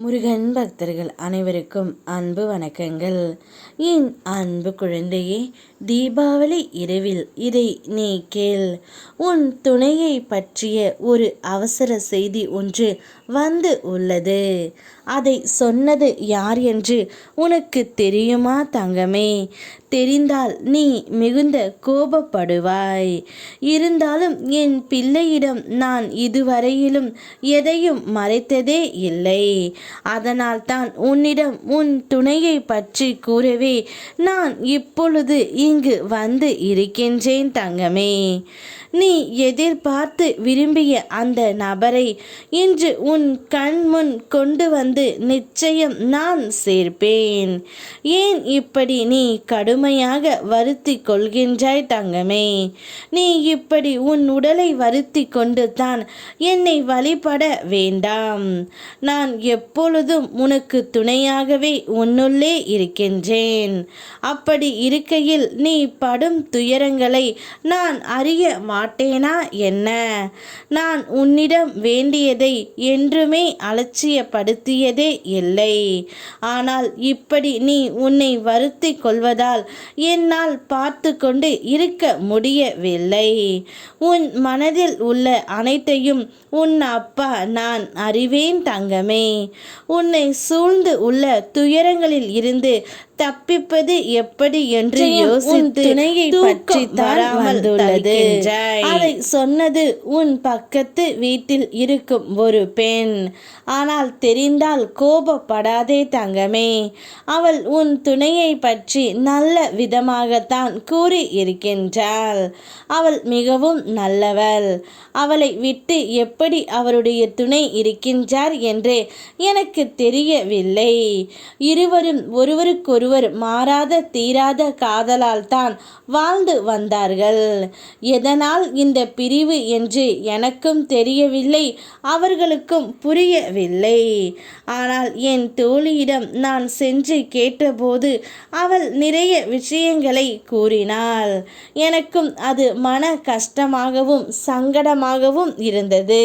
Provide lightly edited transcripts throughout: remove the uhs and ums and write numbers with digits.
முருகன் பக்தர்கள் அனைவருக்கும் அன்பு வணக்கங்கள். என் அன்பு குழந்தையே, தீபாவளி இரவில் இதை நீ கேள். உன் துணையை பற்றிய ஒரு அவசர செய்தி ஒன்று வந்து உள்ளது. அதை சொன்னது யார் என்று உனக்கு தெரியுமா தங்கமே? தெரிந்தால் நீ மிகுந்த கோபப்படுவாய். இருந்தாலும் என் பிள்ளையிடம் நான் இதுவரையிலும் எதையும் மறைத்ததே இல்லை. அதனால் தான் உன்னிடம் உன் துணையை பற்றி கூறவே நான் இப்பொழுது இங்கு வந்து இருக்கின்றேன் தங்கமே. நீ எதிர்பார்த்து விரும்பிய அந்த நபரை இன்று உன் கண் முன் கொண்டு வந்து நிச்சயம் நான் சேர்ப்பேன். ஏன் இப்படி நீ கடுமையாக வருத்தி கொள்கின்றாய் தங்கமே? நீ இப்படி உன் உடலை வருத்தி கொண்டு தான் என்னை வழிபட வேண்டாம். நான் எப்பொழுதும் உனக்கு துணையாகவே உன்னுள்ளே இருக்கின்றேன். அப்படி இருக்கையில் நீ படும் துயரங்களை நான் அறிய மாட்டேனா என்ன? நான் உன்னிடம் வேண்டியதை என்றுமே அலட்சியப்படுத்தியதே இல்லை. ஆனால் இப்படி நீ உன்னை வருத்தி கொள்வதால் என்னால் பார்த்து கொண்டு இருக்க முடியவில்லை. உன் மனதில் உள்ள அனைத்தையும் உன் அப்பா நான் அறிவேன் தங்கமே. உன்னை சூழ்ந்து உள்ள துயரங்களில் இருந்து தப்பிப்பது எப்படி என்று யோசித்து துணையை பற்றி தராமல் அதை சொன்னது உன் பக்கத்து வீட்டில் இருக்கும் ஒரு பெண். ஆனால் தெரிந்தால் கோபப்படாதே தங்கமே. அவள் உன் துணையை பற்றி நல்ல விதமாகத்தான் கூறி இருக்கின்றாள். அவள் மிகவும் நல்லவள். அவளை விட்டு எப்படி அவருடைய துணை இருக்கின்றார் என்றே எனக்கு தெரியவில்லை. இருவரும் ஒருவருக்கொருவர் மாறாத தீராத காதலால் தான் வாழ்ந்து வந்தார்கள். எதனால் இந்த பிரிவு என்று எனக்கும் தெரியவில்லை, அவர்களுக்கும் புரியவில்லை. ஆனால் என் தோழியிடம் நான் சென்று கேட்டபோது அவள் நிறைய விஷயங்களை கூறினாள். எனக்கும் அது மன கஷ்டமாகவும் சங்கடமாகவும் இருந்தது.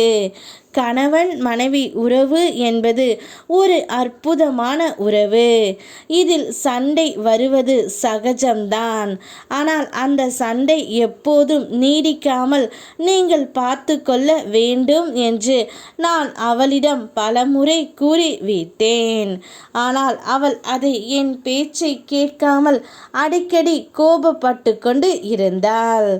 கணவன் மனைவி உறவு என்பது ஒரு அற்புதமான உறவு. இதில் சண்டை வருவது சகஜம்தான். ஆனால் அந்த சண்டை எப்போதும் நீடிக்காமல் நீங்கள் பார்த்து கொள்ள வேண்டும் என்று நான் அவளிடம் பலமுறை கூறிவிட்டேன். ஆனால் அவள் அதை என் பேச்சை கேட்காமல் அடிக்கடி கோபப்பட்டு கொண்டு இருந்தாள்.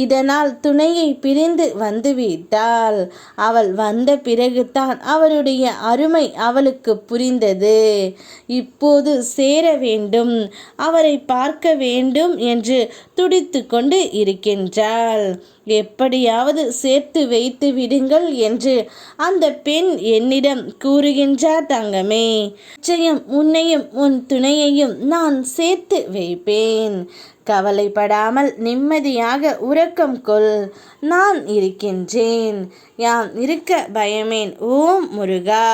இதனால் துணையை பிரிந்து வந்துவிட்டாள். அவள் வந்த பிறகுதான் அவருடைய அருமை அவளுக்கு புரிந்தது. இப்போது சேர வேண்டும், அவரை பார்க்க வேண்டும் என்று துடித்து கொண்டு இருக்கின்றாள். எப்படியாவது சேர்த்து வைத்து விடுங்கள் என்று அந்த பெண் என்னிடம் கூறுகின்றார் தங்கமே. நிச்சயம் உன்னையும் உன் துணையையும் நான் சேர்த்து வைப்பேன். கவலைப்படாமல் நிம்மதியாக உறக்கம் கொள். நான் இருக்கின்றேன். யாம் இருக்க பயமேன். ஓம் முருகா.